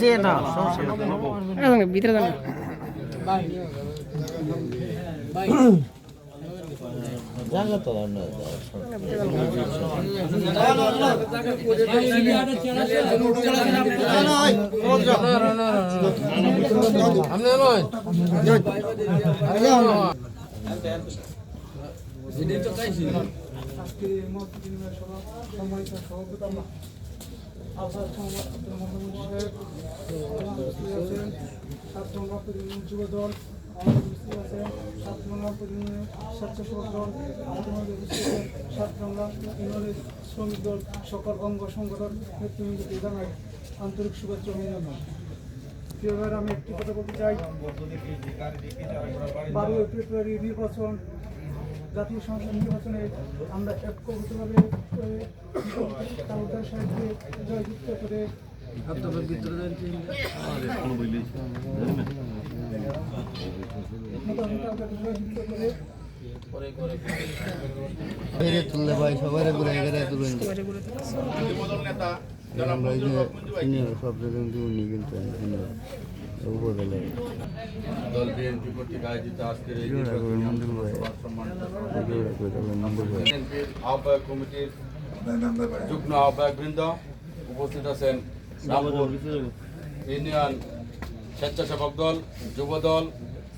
আছে না ভিতরে যান জায়গা তো না যুবদল শ্রমিক দল সকল অঙ্গ সংগঠন নেতৃবৃন্দকে জানাই আন্তরিক শুভেচ্ছা অভিনন্দন। প্রিয় ভাইয়েরা, আমি একটি কথা বলতে চাই। 12 ফেব্রুয়ারি নির্বাচন, জাতীয় সংসদ নির্বাচনে আমরা ঐক্যবদ্ধভাবে তালুকদার সাহেবকে জয়যুক্ত করে তুললে ভাই সবাই ঘুরে এগিয়ে তুলবেন আমরা এই যে সব জায়গায় উনি কিন্তু দল বিএনপি কর্তৃক আয়োজিত আজকের এই আহ্বায়ক কমিটির যুগ্ম আহ্বায়ক বৃন্দ উপস্থিত আছেন রামপুর ইউনিয়ন স্বেচ্ছাসেবক দল, যুব দল,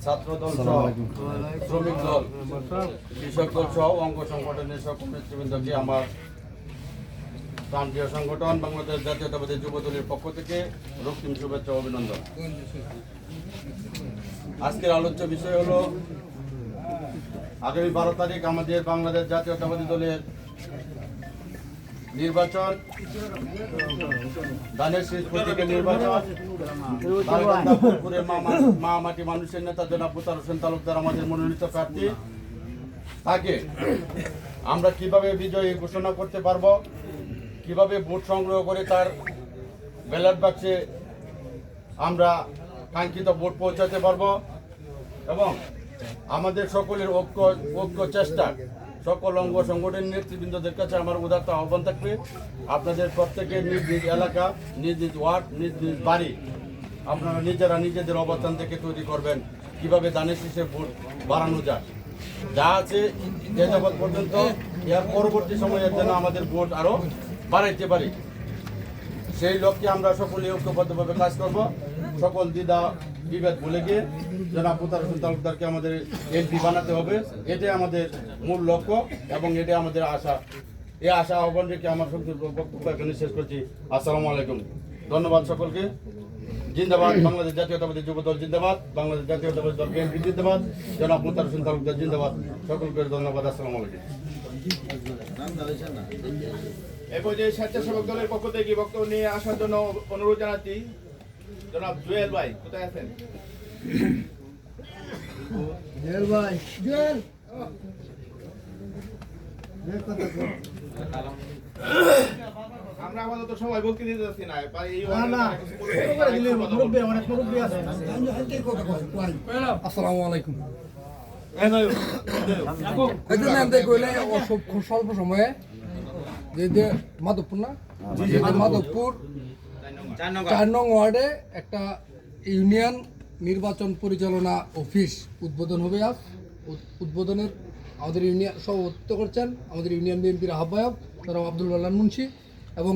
ছাত্র দল সহ শ্রমিক দল, কৃষক দল সহ অঙ্গ সংগঠনের সকল নেতৃবৃন্দকে আমার প্রান্তীয় সংগঠন বাংলাদেশ জাতীয়তাবাদী যুব দলের পক্ষ থেকে রক্তিম শুভেচ্ছা অভিনন্দন। আজকের আলোচ্য বিষয় হলো আগামী 12 তারিখ আমাদের বাংলাদেশ জাতীয়তাবাদী দলের নির্বাচন, ধানের শীষ প্রতীকের নির্বাচন। মা মাটি মানুষের নেতা জনাব মুতার হোসেন তালুকদার আমাদের মনোনীত প্রার্থী, তাকে আমরা কিভাবে বিজয়ী ঘোষণা করতে পারবো, কিভাবে ভোট সংগ্রহ করে তার ব্যালট বাক্সে আমরা কাঙ্ক্ষিত ভোট পৌঁছাতে পারবো এবং আমাদের সকলের ঐক্য চেষ্টা সকল অঙ্গ সংগঠনের নেতৃবৃন্দদের কাছে আমার উদাত্ত আহ্বান থাকবে। আপনাদের প্রত্যেকের নিজ নিজ এলাকা, নিজ নিজ ওয়ার্ড, নিজ নিজ বাড়ি আপনারা নিজেরা নিজেদের অবস্থান থেকে তৈরি করবেন কিভাবে ধানের শীষের ভোট বাড়ানো যায়। যা আছে যে যাবৎ পর্যন্ত এর পরবর্তী সময়ের যেন আমাদের ভোট আরও বাড়াইতে পারি, সেই লক্ষ্যে আমরা সকলে ঐক্যবদ্ধভাবে কাজ করব। সকল দ্বিধা বিভেদ ভুলে গিয়ে জনাব মুতার হোসেন তালুকদারকে আমাদের এমপি বানাতে হবে, এটাই আমাদের মূল লক্ষ্য এবং এটাই আমাদের আশা। এই আশা আহ্বান রেখে আমার বক্তব্য এখানে শেষ করছি। আসসালামু আলাইকুম, ধন্যবাদ সকলকে। জিন্দাবাদ বাংলাদেশ জাতীয়তাবাদী যুব দল, জিন্দাবাদ বাংলাদেশ জাতীয়তাবাদী দল বিএনপি, জিন্দাবাদ জনাব মুতার হোসেন তালুকদার, জিন্দাবাদ। সকলকে ধন্যবাদ, আসসালামু আলাইকুম। এই পর্যায়ে স্বেচ্ছাসেবক দলের পক্ষ থেকে বক্তব্য নিয়ে আসার জন্য অনুরোধ জানাচ্ছি জনাব জুয়েল ভাই, কোথায় আছেন? জুয়েল ভাই, জুয়েল আমরা আপাতত সময় বলতে দিতে যাচ্ছি না। আসসালামু আলাইকুম। স্বল্প সময়ে যে মাধবপুর না, মাধবপুর 4 নং ওয়ার্ডে একটা ইউনিয়ন নির্বাচন পরিচালনা অফিস উদ্বোধন হবে। আজ উদ্বোধনের আমাদের ইউনিয়ন সভাপতিত্ব করছেন আমাদের ইউনিয়ন বিএনপির আহ্বায়ক জনাব আব্দুল মান্নান মুন্সি এবং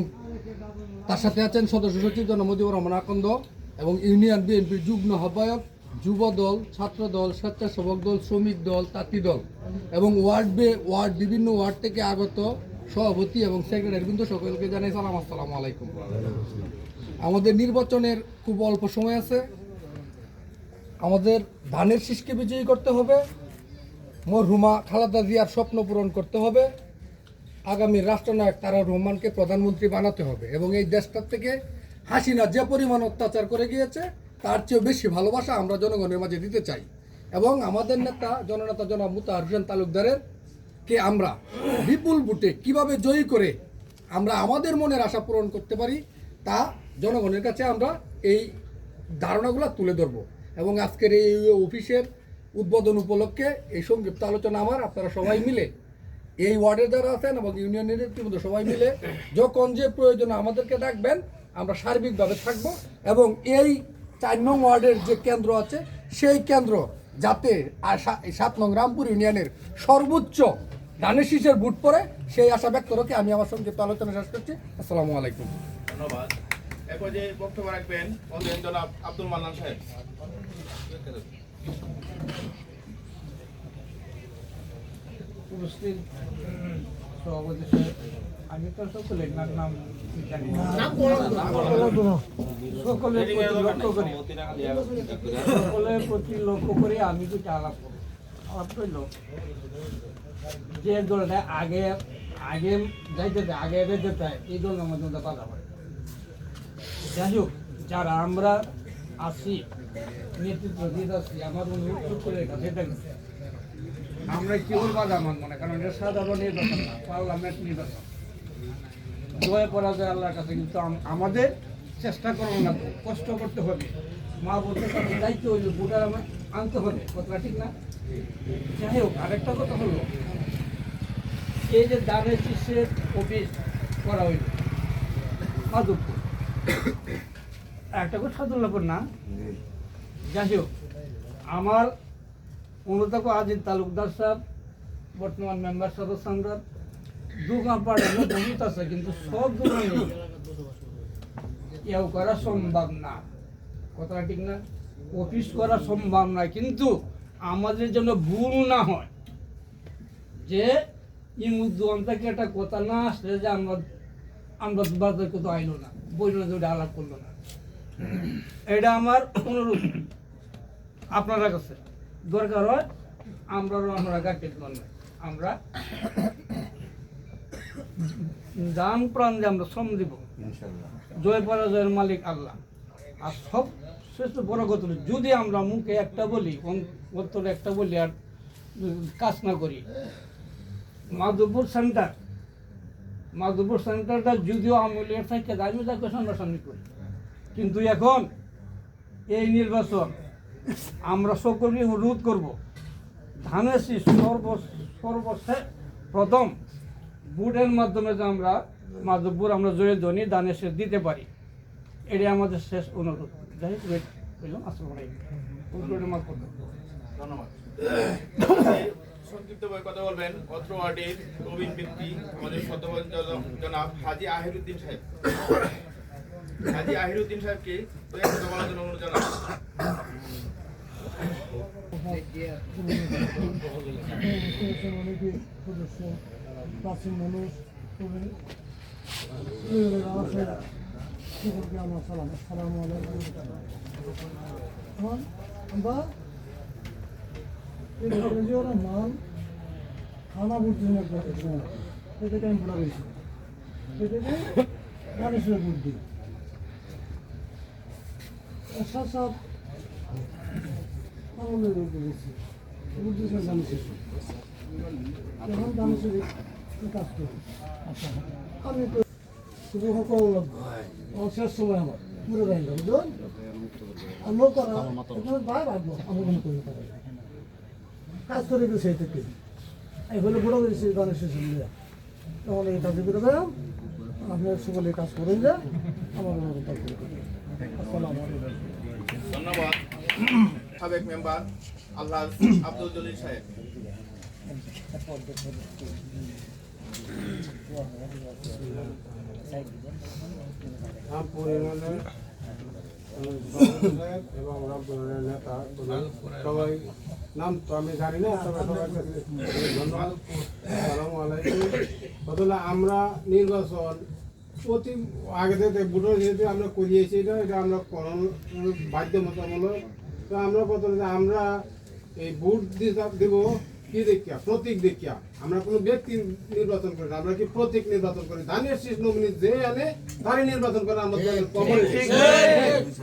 তার সাথে আছেন সদস্য সচিব জনাব মুজিবুর রহমান আকন্দ এবং ইউনিয়ন বিএনপির যুগ্ম আহ্বায়ক, যুব দল, ছাত্র দল, স্বেচ্ছাসেবক দল, শ্রমিক দল, তাঁতি দল এবং ওয়ার্ড বিভিন্ন ওয়ার্ড থেকে আগত সভাপতি এবং সেক্রেটারি বৃন্দ সকলকে জানাই সালাম, আসসালামু আলাইকুম। আমাদের নির্বাচনের খুব অল্প সময় আছে। আমাদের ধানের শীষকে বিজয়ী করতে হবে, মরহুমা খালেদা জিয়ার স্বপ্ন পূরণ করতে হবে, আগামী রাষ্ট্রনায়ক তারেক রহমানকে প্রধানমন্ত্রী বানাতে হবে এবং এই দেশটার থেকে হাসিনা যে পরিমাণ অত্যাচার করে গিয়েছে তার চেয়েও বেশি ভালোবাসা আমরা জনগণের মাঝে দিতে চাই এবং আমাদের নেতা জননেতা জনাব মুতার হোসেন তালুকদারের কে আমরা বিপুল ভোটে কিভাবে জয়ী করে আমরা আমাদের মনের আশা পূরণ করতে পারি তা জনগণের কাছে আমরা এই ধারণাগুলো তুলে ধরব এবং আজকের এই অফিসের উদ্বোধন উপলক্ষে এই সংক্ষিপ্ত আলোচনা আমার আপনারা সবাই মিলে এই ওয়ার্ডের যারা আছেন এবং ইউনিয়নের নেতৃবৃন্দ সবাই মিলে যখন যে প্রয়োজন আমাদেরকে ডাকবেন আমরা সার্বিকভাবে থাকব এবং এই 4 নং ওয়ার্ডের যে কেন্দ্র আছে সেই কেন্দ্র যাতে 7 নং রামপুর ইউনিয়নের সর্বোচ্চ ধানের শীষের ভোট পড়ে সেই আশা ব্যক্ত রেখে আমি আমার সংক্ষিপ্ত আলোচনা শেষ করছি। আসসালামু আলাইকুম। ধন্যবাদ। এ পর্যায়ে বক্তব্য রাখবেন মন্ত্রী জনাব আব্দুল মান্নান সাহেব। উপস্থিত সভাপতি সাহেব, আমি তো সকলের নাম জানি না। সকলের প্রতি লক্ষ্য করে আমি কিছু আলাপ করব। আলাপ করল যে দলটা আগে যাইতে চায় এই দল আমাদের মধ্যে বাধা হয়। যাই হোক, যারা আমরা আছি নেতৃত্ব দিয়ে আসছি, আমার অনুরোধ করে কাছে আমরা কেউ বাধা মানব না, কারণ এটা সাধারণ নির্বাচন না, পার্লামেন্ট নির্বাচন। জয় পরাজয় আল্লাহর কাছে, কিন্তু আমাদের চেষ্টা করানো লাগবে, কষ্ট করতে হবে, মা বলতে পারবে দায়িত্ব হইলে ভোটার আমার আনতে হবে, কথাটা ঠিক না? যাই হোক, আরেকটা কথা হলো এই যে দানের শীর্ষের অফিস করা হইল মাধবপুর, একটা কথা সাদুল্লাপুর না। যাই হোক, আমার অনুতাপ আজিজ তালুকদার সাহেব বর্তমান মেম্বার সদস্য সংসদ দুগাপাড়া বহুত আছে, কিন্তু সব দোকানে কেউ করা সম্ভব না, কথাটা ঠিক না? অফিস করা সম্ভব না, কিন্তু আমাদের জন্য ভুল না হয় যে ইমুদ্দোয়ান থেকে একটা কথা না আসলে যে আমরা বাজার কোথাও আইলো না, বইল না, ওটা আলাপ করলো না। এটা আমার অনুরোধ আপনারা কাছে, দরকার হয় আমরা গাড়ি আমরা দান প্রাণ যে আমরা শ্রম দিব, জয় পরাজয়ের মালিক আল্লাহ। আর সব শ্রেষ্ঠ বড় কথা, যদি আমরা মুখে একটা বলি, অন্তরে একটা বলি আর কাজ না করি, মাধবপুর সেন্টারটা যদিও আমলের থেকে আমি তাকে সামনাসামনি করি, কিন্তু এখন এই নির্বাচন আমরা সকলকে অনুরোধ করব, ধানের শীষ প্রথম ভোটের মাধ্যমে যে আমরা মাধবপুর আমরা জয়ের জন্য ধানের শীষ দিতে পারি, এটাই আমাদের শেষ অনুরোধ। যাই হোক, ধন্যবাদ। সংক্ষিপ্তভাবে কথা বলবেন অত্র ওয়ার্ডের প্রবীণ ব্যক্তি আমাদের সদ্যপ্রধান জনাব হাজী আহিরুদ্দিন সাহেব। হাজী আহিরুদ্দিন সাহেবকে কথা বলার জন্য অনুরোধ জানাবো। সদস্য, প্রাচীন মানুষ, আমার সালাম, আসসালামু আলাইকুম। আমরা মান খানা বুট এটাকে আমি বলা হয়েছি, এটাকে মানুষের বুদ্ধি সাত সাত আমলের বুদ্ধি বুদ্ধির মানুষের যখন মানুষের কাজ করি। আমি তো শুধু সকল আমার শেষ সময় আমার পুরো যাইল, বুঝলেন? আমরাও করা ভাই ভাববো আমরা কোনো করতে পারি কাজ করে গেছে সেই থেকে এই হলে বুড়ো গেছি গানের শেষ হয়ে তখন এই কাজে করে গেলাম। আপনার সকলে কাজ করেন যে আমার কাজ করে আসসালামু আলাইকুম। ধন্যবাদ। সাবেক মেম্বার আল্লাহ আব্দুল জলিল সাহেব। রামপুর ইউনিয়নের এবং রামপুরের নেতা সবাই নাম তো আমি জানি না, তবে সবার কাছে ধন্যবাদ। আসসালামু আলাইকুম। বদলে আমরা নির্বাচন অতি আগে থেকে ভোটার যেহেতু আমরা করিয়েছি, এটা আমরা বাধ্যতামূলক। তো আমরা প্রথমে আমরা এই ভোট দেব কি দেখিয়া, প্রতীক দেখিয়া। আমরা কোনো ব্যক্তি নির্বাচন করি না, আমরা কি প্রতীক নির্বাচন করি। ধানের শীষ নমিনি যে আনে তারই নির্বাচন করে আমরা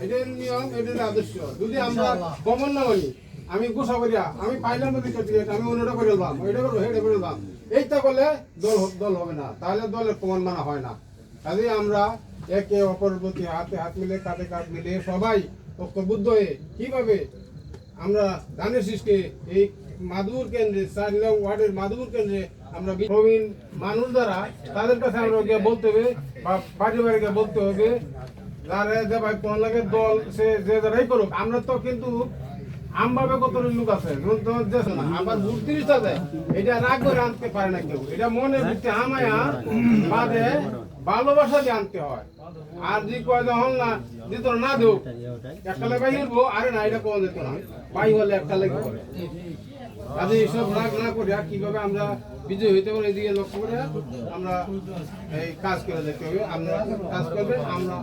এটার নিয়ম, এটার আদর্শ। যদি আমরা কমন না মানি, আমি গোসা করিয়া আমি পাইলাম আমি অন্যটা করে এলাম, এটা করবো হেঁটে করে এলাম, এইটা করলে দল হবে না, তাহলে দলের প্রমাণ মানা হয় না। কাজে আমরা একে অপরের প্রতি হাতে হাত মিলে কাঁধে কাঁধ মিলে সবাই ঐক্যবদ্ধ হয়ে কিভাবে আমরা ধানের শীষকে এই মাধবপুর কেন্দ্রে 4 নং ওয়ার্ডের মাধবপুর কেন্দ্রে আমরা প্রবীণ মানুষ দ্বারা তাদের কাছে আমরা বলতে হবে বা বাড়ি বাড়িকে বলতে হবে যারে যে ভাই কোন লাগে দল সে যে যারাই করুক, আমরা তো কিন্তু আমভাবে কত লোক আছে কিন্তু দেশ না আবার ভোট তিরিশটা দেয়, এটা রাগ করে আনতে পারে না কেউ, এটা মনে ভিত্তি আমায়া বাদে ভালোবাসা দিয়ে আনতে হয়। আর যে কয় যখন না দিত না দেব একটা লেগে উঠবো, আরে না এটা কোয়া যেত না, পাই হলে একটা লেগে করে। কাজে এইসব রাগ না করিয়া কিভাবে আমরা বিজয় হইতে পারি এদিকে লক্ষ্য করে আমরা এই কাজ করে দেখতে হবে। আমরা কাজ করবেন, আমরা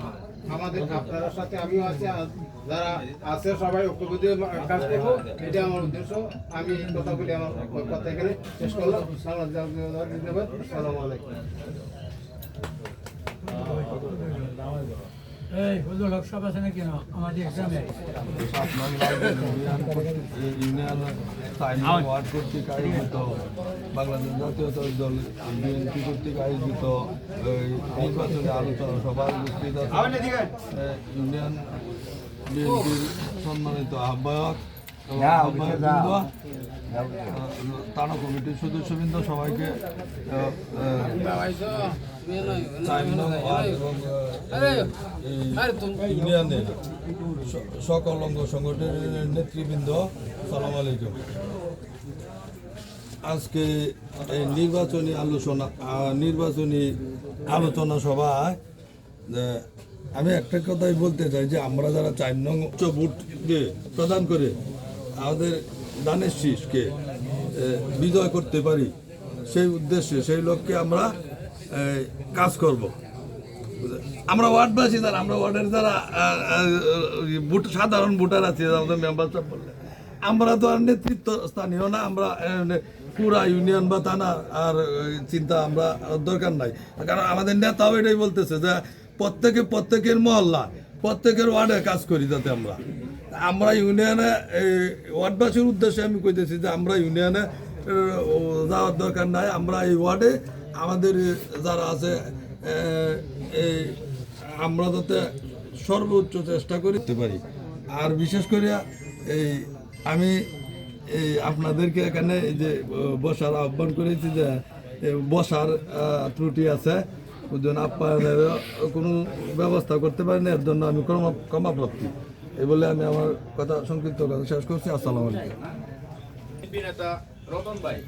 আমাদের আপনার সাথে আমিও আছি, আর যারা আছে সবাই ঐক্যবদ্ধ কাজ করবো, এটা আমার উদ্দেশ্য। আমি কথা বলি, আমার কথা এখানে শেষ করলাম। ধন্যবাদ। আসসালামু আলাইকুম। এই হুজুর লোক সব আছে নাকি না আমাদের এক্সামে? ওয়ার্ড কর্তৃক আয়োজিত বাংলাদেশ জাতীয়তাবাদী দল বিএনপি কর্তৃক আয়োজিত নির্বাচনী আলোচনা সভায় উপস্থিত আছে ইউনিয়ন বিএনপির সম্মানিত আহ্বায়ক এবং আহ্বায়কবৃন্দ, থানা কমিটির সদস্যবৃন্দ, সবাইকে 4 নং ওয়ার্ড এবং ইউনিয়নের সকল অঙ্গ সংগঠনের নেতৃবৃন্দ, সালাম আলাইকুম। আজকে এই নির্বাচনী আলোচনা সভায় আমি একটা কথাই বলতে চাই যে আমরা যারা 4 নং ভোট দিয়ে প্রদান করে আমাদের দানের শীষকে বিজয় করতে পারি, সেই উদ্দেশ্যে সেই লক্ষ্যে আমরা কাজ করব। আমরা ওয়ার্ডবাসী যারা, আমরা ওয়ার্ডের যারা সাধারণ ভোটার আছে, আমাদের মেম্বার সব বললে আমরা তো আর নেতৃত্ব স্থানীয় না, আমরা পুরা ইউনিয়ন বা থানা আর চিন্তা আমরা দরকার নাই। কারণ আমাদের নেতাও এটাই বলতেছে যে প্রত্যেকের মহল্লা, প্রত্যেকের ওয়ার্ডে কাজ করি, যাতে আমরা ইউনিয়নে ওয়ার্ডবাসীর উদ্দেশ্যে আমি কইতেছি যে আমরা ইউনিয়নে যাওয়ার দরকার নাই, আমরা এই ওয়ার্ডে আমাদের যারা আছে আমরা যাতে সর্বোচ্চ চেষ্টা করতে পারি। আর বিশেষ করে আমি আপনাদেরকে এখানে এই যে বসার আহ্বান করেছি, যে বসার ত্রুটি আছে, ওজন আপ্যায়নের কোনো ব্যবস্থা করতে পারি না, এর জন্য আমি ক্ষমাপ্রাপ্তি। এই বলে আমি আমার কথা সংক্ষিপ্ত কথা শেষ করছি। আসসালামু আলাইকুম। নেতা রতন ভাই।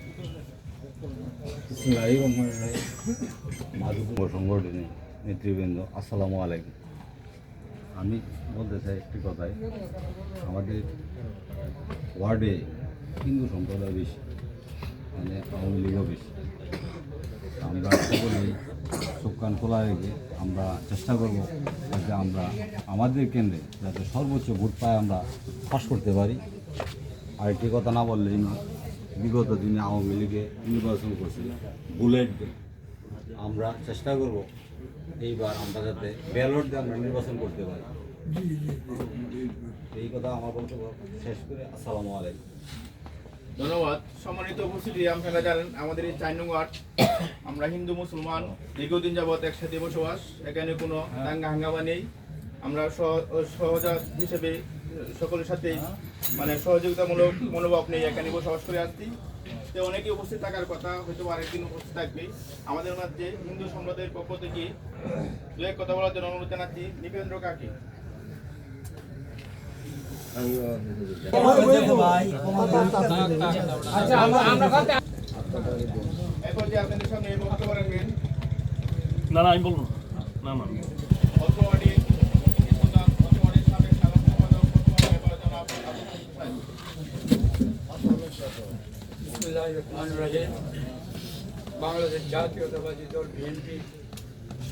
মাধবপুর সংগঠনের নেতৃবৃন্দ, আসসালামু আলাইকুম। আমি বলতে চাই একটি কথাই, আমাদের ওয়ার্ডে হিন্দু সম্প্রদায় বেশি, মানে আওয়ামী লীগও বেশি। আমরা সকলেই চোখ কান খোলা রেখে আমরা চেষ্টা করব যাতে আমরা আমাদের কেন্দ্রে যাতে সর্বোচ্চ ভোট পায় আমরা পাস করতে পারি। আর একটি কথা না বললেই না, বিগত দিনে আওয়ামী লীগে নির্বাচন করছিল বুলেট দিয়ে, আমরা চেষ্টা করব এইবার আমরা যাতে ব্যালট দিয়ে আমরা নির্বাচন করতে পারি। এই কথা আমার বক্তব্য শেষ করে আসসালামু আলাইকুম। ধন্যবাদ। সম্মানিত উপস্থিতি, আপনারা জানেন আমাদের এই 4 নং ওয়ার্ড, আমরা হিন্দু মুসলমান দীর্ঘদিন যাবৎ একসাথে বসবাস, এখানে কোনো দাঙ্গা হাঙ্গামা নেই। আমরা সহযোগ হিসেবে সকলের সাথেই মানে সহযোগিতামূলক মনোভাব নেই, এখানে বসবাস করে আসছি। তো অনেকে উপস্থিত থাকার কথা, হয়তো আরেকদিন উপস্থিত থাকবে। আমাদের মধ্যে হিন্দু সম্প্রদায়ের পক্ষ থেকে দু এক কথা বলার জন্য অনুরোধ জানাচ্ছি নিপেন্দ্র কাকে। এখন যে আপনাদের সামনে বক্তব্য রাখবেন, না আমি বলবো না বাংলাদেশ জাতীয়তাবাদী দল বিএনপি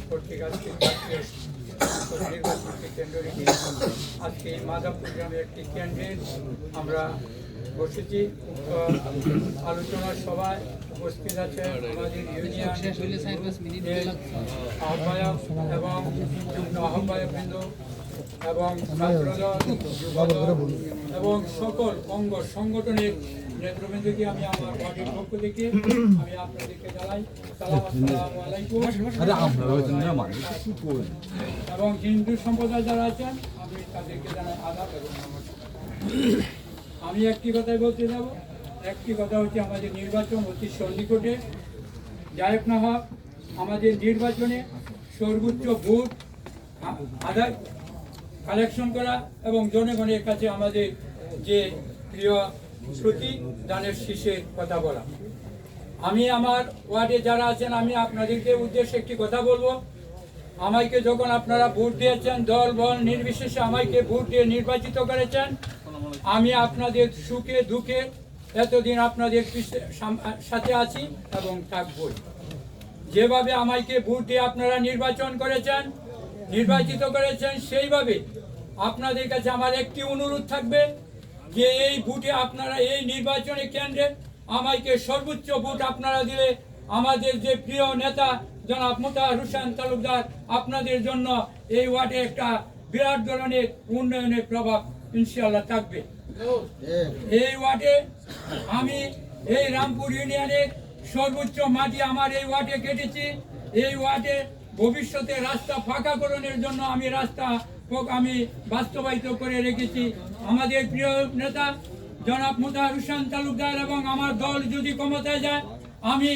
কর্তৃক আজকে নির্বাচনকে কেন্দ্র রেখে আজকে এই মাধাবপুর গ্রামে একটি কেন্দ্রে আমরা বসেছি। আলোচনা সভায় উপস্থিত আছে আমাদের ইউনিয়ন আহ্বায়ক এবং যুগ্ম আহ্বায়কবৃন্দ এবং ছাত্রদল, যুবদল এবং সকল অঙ্গ সংগঠনের নেতৃবৃন্দকে আমি আমার ওয়ার্ডের পক্ষ থেকে আমি আপনাদেরকে জানাই আসসালামু আলাইকুম। এবং হিন্দু সম্প্রদায় যারা আছেন আমি তাদেরকে জানাই আদাব এবং নমস্কার। আমি একটি কথাই বলতে যাব, একটি কথা হচ্ছে আমাদের নির্বাচন অতি সন্নিকটে। যাই হোক না হোক, আমাদের নির্বাচনে সর্বোচ্চ ভোট আদায় কালেকশন করা এবং জনগণের কাছে আমাদের যে প্রিয় প্রতিদানের শীর্ষে কথা বলা। আমি আমার ওয়ার্ডে যারা আছেন, আমি আপনাদেরকে উদ্দেশ্যে একটি কথা বলবো। আমাকে যখন আপনারা ভোট দিয়েছেন, দল বল নির্বিশেষে আমাকে ভোট দিয়ে নির্বাচিত করেছেন, আমি আপনাদের সুখে দুঃখে এতদিন আপনাদের সাথে আছি এবং থাকবই। যেভাবে আমাকে ভোট দিয়ে আপনারা নির্বাচিত করেছেন সেইভাবে আপনাদের কাছে আমার একটি অনুরোধ থাকবে যে এই ভোটে আপনারা এই নির্বাচনী কেন্দ্রে আমাকে সর্বোচ্চ ভোট আপনারা দিলে আমাদের যে প্রিয় নেতা জনাব মোতাহার হোসেন তালুকদার আপনাদের জন্য এই ওয়ার্ডে একটা বিরাট ধরনের উন্নয়নের প্রভাব ইনশাআল্লাহ থাকবে। এই ওয়ার্ডে আমি এই রামপুর ইউনিয়নের সর্বোচ্চ মাটি আমার এই ওয়ার্ডে কেটেছি। এই ওয়ার্ডে ভবিষ্যতে রাস্তা ফাঁকাকরণের জন্য আমি রাস্তা আমি বাস্তবায়িত করে রেখেছি। আমাদের প্রিয় নেতা জনাব মোতাহার হোসেন তালুকদার এবং আমার দল যদি ক্ষমতায় যায়, আমি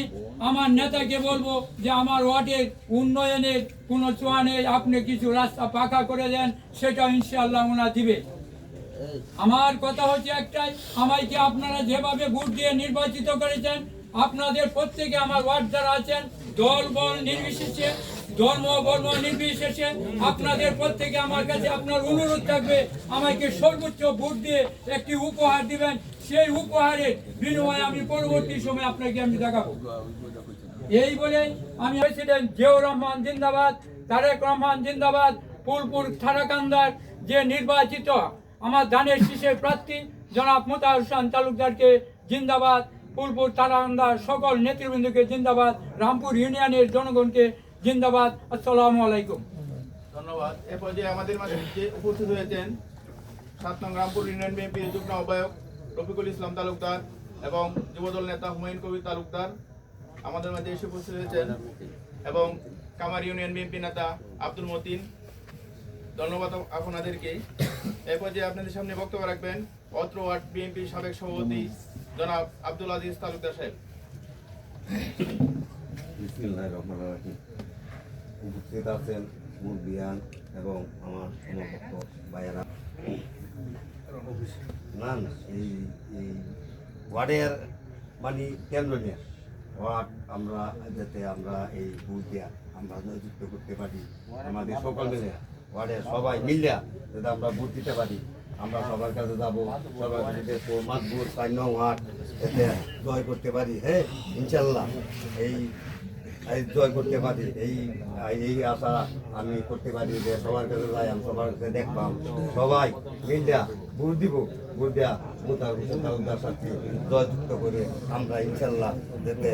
আমার নেতাকে বলবো যে আমার ওয়ার্ডের উন্নয়নের কোনো ছোঁয়া নেই, আপনি কিছু রাস্তা পাকা করে দেন, সেটা ইনশাআল্লাহ ওনা দিবে। আমার কথা হচ্ছে একটাই, আমাকে আপনারা যেভাবে ভোট দিয়ে নির্বাচিত করেছেন, আপনাদের প্রত্যেকে আমার ওয়ার্ড যারা আছেন, দল বল নির্বিশেষে, ধর্ম বর্ণ নির্বিশেষে আপনাদের প্রত্যেকে আমার কাছে আপনার অনুরোধ থাকবে আমাকে সর্বোচ্চ ভোট দিয়ে একটি উপহার দিবেন। সেই উপহারের বিনিময়ে আমি পরবর্তী সময় আপনাকে আমি দেখাবো। এই বলে আমি প্রেসিডেন্ট জিয়াউর রহমান জিন্দাবাদ, তারেক রহমান জিন্দাবাদ, ফুলপুর থানাকান্দার যে নির্বাচিত আমার ধানের শীষের প্রার্থী জনাব মোতাহার হোসেন তালুকদারকে জিন্দাবাদ, ফুলপুর থানাকান্দার সকল নেতৃবৃন্দকে জিন্দাবাদ, রামপুর ইউনিয়নের জনগণকে জিন্দাবাদ। আসসালামু আলাইকুম। ধন্যবাদ। এ পর্যায়ে আমাদের মাঝে উপস্থিত হয়েছেন 7 নং রামপুর ইউনিয়ন বিএনপির যুগ্ম আহ্বায়ক রফিকুল ইসলাম তালুকদার এবং যুবদল নেতা হুমায়ুন কবির তালুকদার আমাদের মাঝে এসে উপস্থিত হয়েছেন, এবং কামার ইউনিয়ন বিএনপি নেতা আব্দুল মতিন। ধন্যবাদ আপনাদেরকে। এ পর্যায়ে আপনাদের সামনে বক্তব্য রাখবেন অত্র ওয়ার্ড বিএনপির সাবেক সভাপতি জনাব আব্দুল আজিজ তালুকদার সাহেব। বিসমিল্লাহির রহমানির রহিম। উপস্থিত আছেন মুরব্বিয়ান এবং আমার সমকক্ষ ভাইয়েরা। না এই ওয়ার্ডের মানে কেন্দ্র নিয়ে ওয়ার্ড আমরা যাতে আমরা এই ভোট দেওয়া আমরা যুক্ত করতে পারি, আমাদের সকল মিলে ওয়ার্ডের সবাই মিলিয়া যাতে আমরা ভোট দিতে পারি। আমরা সবার কাছে যাবো, সবার কাছে মাতবুর 4 নং ওয়ার্ড এতে জয় করতে পারি। হ্যাঁ ইনশাল্লাহ এই জয় করতে পারি, এই আশা আমি করতে পারি যে সবার কাছে যাই, আমি সবার কাছে দেখবাম, সবাই মিলিয়া ভোট দিব, ভোট দেওয়া মোতাহার সাথে জয়যুক্ত করে আমরা ইনশাল্লাহ যেতে।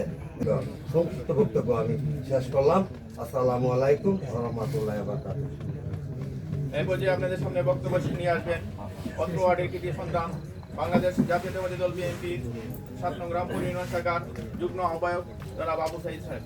সংক্ষিপ্ত বক্তব্য আমি শেষ করলাম। আসসালামু আলাইকুম ওয়া রাহমাতুল্লাহি ওয়া বারাকাতুহু। এই পর্যায়ে আপনাদের সামনে বক্তব্য নিয়ে আসবেন অত্র ওয়ার্ডের কৃতি সন্তান বাংলাদেশ জাতীয়তাবাদী দল বিএনপির 7 নং রামপুর ইউনিয়ন শাখার যুগ্ম আহ্বায়ক জনাব আবু সাইদ সাহেব।